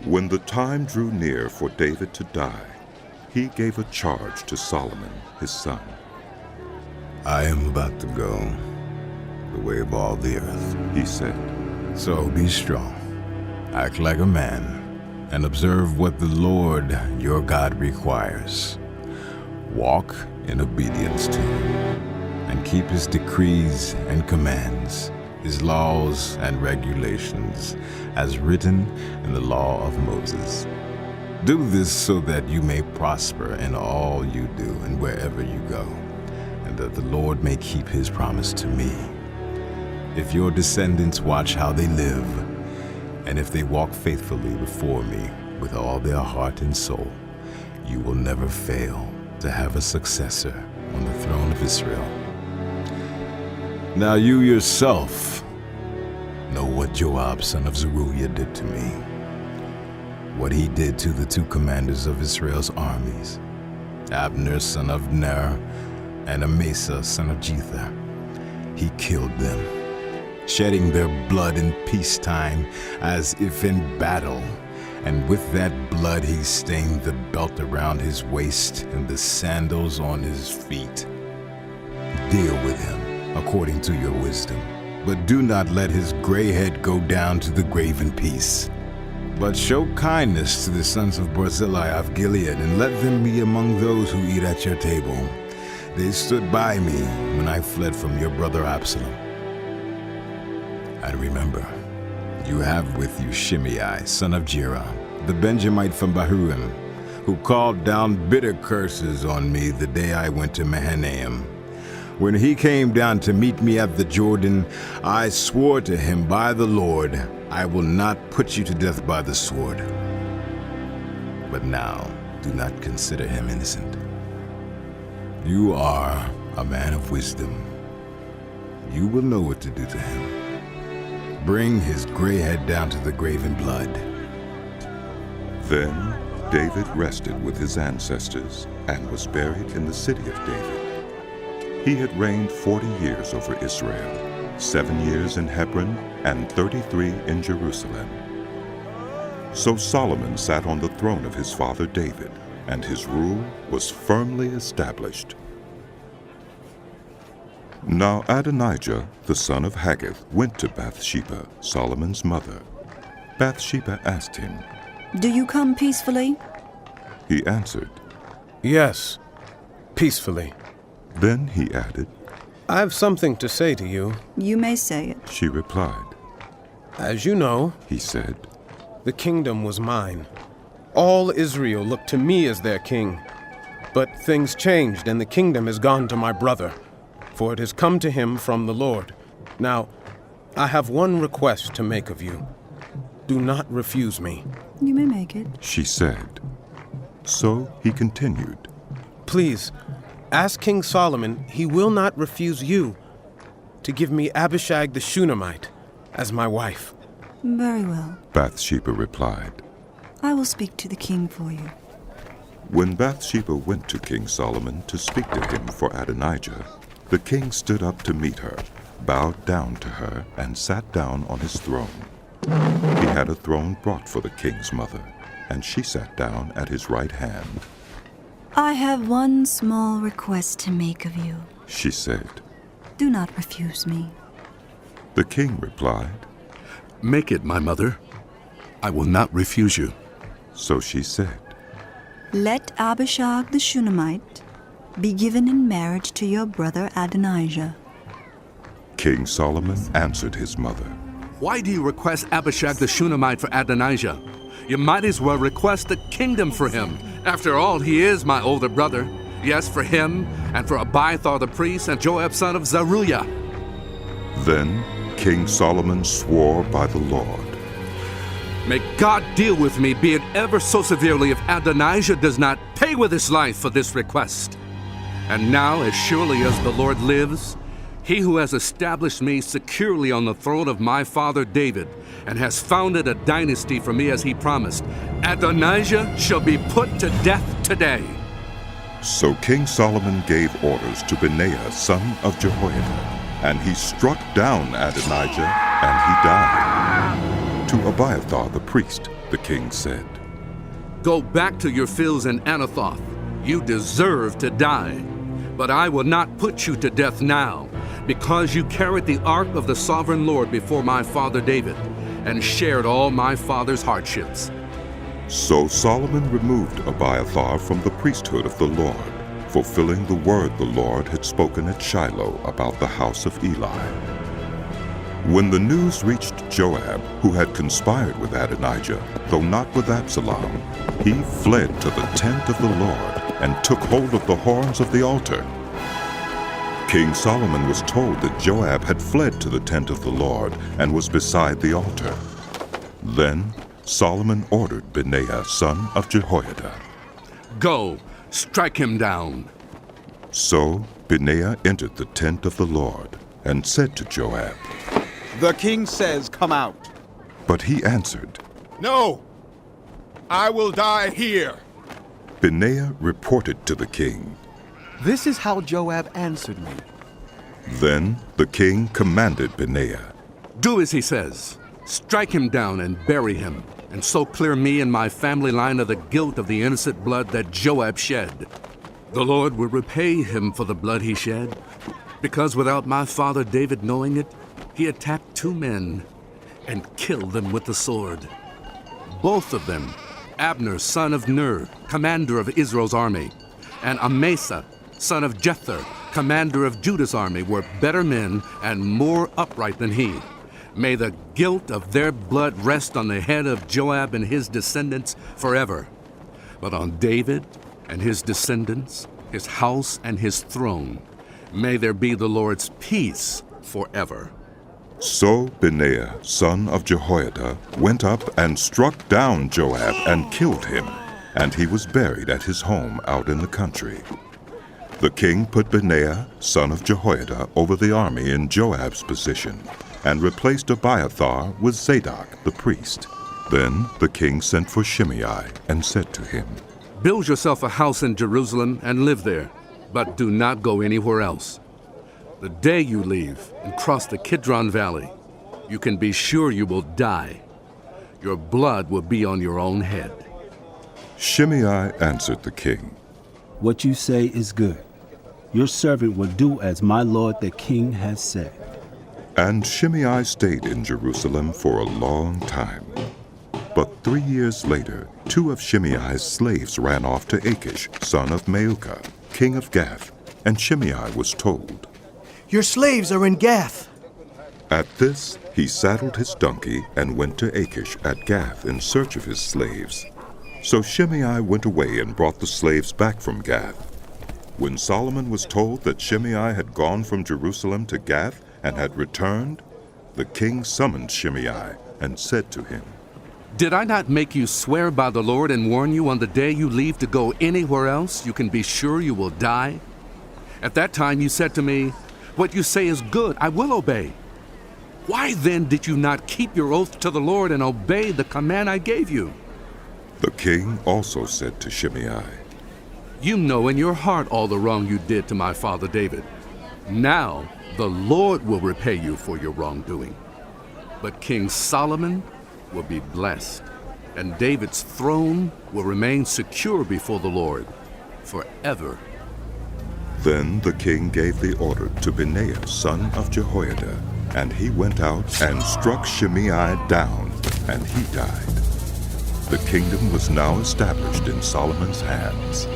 When the time drew near for David to die, he gave a charge to Solomon, his son. I am about to go the way of all the earth, he said. So be strong, act like a man, and observe what the Lord your God requires. Walk in obedience to him, and keep his decrees and commands, his laws and regulations, as written in the law of Moses. Do this so that you may prosper in all you do and wherever you go, and that the Lord may keep his promise to me. If your descendants watch how they live, and if they walk faithfully before me with all their heart and soul, you will never fail to have a successor on the throne of Israel. Now you yourself know what Joab, son of Zeruiah, did to me, what he did to the two commanders of Israel's armies, Abner, son of Ner, and Amasa, son of Jether. He killed them, shedding their blood in peacetime as if in battle, and with that blood he stained the belt around his waist and the sandals on his feet. Deal with him according to your wisdom, but do not let his gray head go down to the grave in peace. But show kindness to the sons of Barzillai of Gilead, and let them be among those who eat at your table. They stood by me when I fled from your brother Absalom. And remember, you have with you Shimei, son of Gera, the Benjamite from Bahurim, who called down bitter curses on me the day I went to Mahanaim. When he came down to meet me at the Jordan, I swore to him by the Lord, I will not put you to death by the sword. But now, do not consider him innocent. You are a man of wisdom. You will know what to do to him. Bring his gray head down to the grave in blood. Then David rested with his ancestors and was buried in the city of David. He had reigned 40 years over Israel, 7 years in Hebron and 33 in Jerusalem. So Solomon sat on the throne of his father David, and his rule was firmly established. Now Adonijah, the son of Haggith, went to Bathsheba, Solomon's mother. Bathsheba asked him, "Do you come peacefully?" He answered, "Yes, peacefully." Then he added, "I have something to say to you." "You may say it." She replied. "As you know," He said, "the kingdom was mine. All Israel looked to me as their king. But things changed, and the kingdom has gone to my brother, for it has come to him from the Lord. Now, I have one request to make of you. Do not refuse me." "You may make it." she said. So he continued, "Please, ask King Solomon he will not refuse you to give me Abishag the Shunammite as my wife." "Very well. Bathsheba replied. I will speak to the king for you." When Bathsheba went to King Solomon to speak to him for Adonijah, the king stood up to meet her, bowed down to her, and sat down on his throne. He had a throne brought for the king's mother, and she sat down at his right hand. "I have one small request to make of you. She said. Do not refuse me." The king replied. "Make it, my mother. I will not refuse you." So she said, "Let Abishag the Shunammite be given in marriage to your brother Adonijah." King Solomon answered his mother, "Why do you request Abishag the Shunammite for Adonijah? You might as well request the kingdom for him. After all, he is my older brother. Yes, for him, and for Abiathar the priest, and Joab son of Zeruiah." Then King Solomon swore by the Lord, "May God deal with me, be it ever so severely, if Adonijah does not pay with his life for this request. And now, as surely as the Lord lives, he who has established me securely on the throne of my father David, and has founded a dynasty for me as he promised, Adonijah shall be put to death today." So King Solomon gave orders to Benaiah, son of Jehoiada, and he struck down Adonijah, and he died. To Abiathar the priest, the king said. Go back to your fields in Anathoth. You deserve to die. But I will not put you to death now, because you carried the ark of the sovereign Lord before my father David, and shared all my father's hardships. So Solomon removed Abiathar from the priesthood of the Lord, fulfilling the word the Lord had spoken at Shiloh about the house of Eli. When the news reached Joab, who had conspired with Adonijah, though not with Absalom, he fled to the tent of the Lord and took hold of the horns of the altar. King Solomon was told that Joab had fled to the tent of the Lord and was beside the altar. Then Solomon ordered Benaiah, son of Jehoiada, Go, strike him down. So Benaiah entered the tent of the Lord and said to Joab, The king says, come out. But he answered, No, I will die here. Benaiah reported to the king. This is how Joab answered me. Then the king commanded Benaiah, Do as he says. Strike him down and bury him, and so clear me and my family line of the guilt of the innocent blood that Joab shed. The Lord will repay him for the blood he shed, because without my father David knowing it, he attacked 2 men and killed them with the sword. Both of them, Abner, son of Ner, commander of Israel's army, and Amasa, son of Jether, commander of Judah's army, were better men and more upright than he. May the guilt of their blood rest on the head of Joab and his descendants forever. But on David and his descendants, his house and his throne, may there be the Lord's peace forever. So Benaiah, son of Jehoiada, went up and struck down Joab and killed him, and he was buried at his home out in the country. The king put Benaiah, son of Jehoiada, over the army in Joab's position, and replaced Abiathar with Zadok the priest. Then the king sent for Shimei and said to him, Build yourself a house in Jerusalem and live there, but do not go anywhere else. The day you leave and cross the Kidron Valley, you can be sure you will die. Your blood will be on your own head. Shimei answered the king, What you say is good. Your servant will do as my lord the king has said. And Shimei stayed in Jerusalem for a long time. But 3 years later, 2 of Shimei's slaves ran off to Achish, son of Maacah, king of Gath, and Shimei was told, Your slaves are in Gath. At this, he saddled his donkey and went to Achish at Gath in search of his slaves. So Shimei went away and brought the slaves back from Gath. When Solomon was told that Shimei had gone from Jerusalem to Gath and had returned, the king summoned Shimei and said to him, Did I not make you swear by the Lord and warn you on the day you leave to go anywhere else you can be sure you will die? At that time you said to me, What you say is good, I will obey. Why then did you not keep your oath to the Lord and obey the command I gave you? The king also said to Shimei, You know in your heart all the wrong you did to my father David. Now the Lord will repay you for your wrongdoing. But King Solomon will be blessed, and David's throne will remain secure before the Lord forever. Then the king gave the order to Benaiah, son of Jehoiada, and he went out and struck Shimei down, and he died. The kingdom was now established in Solomon's hands.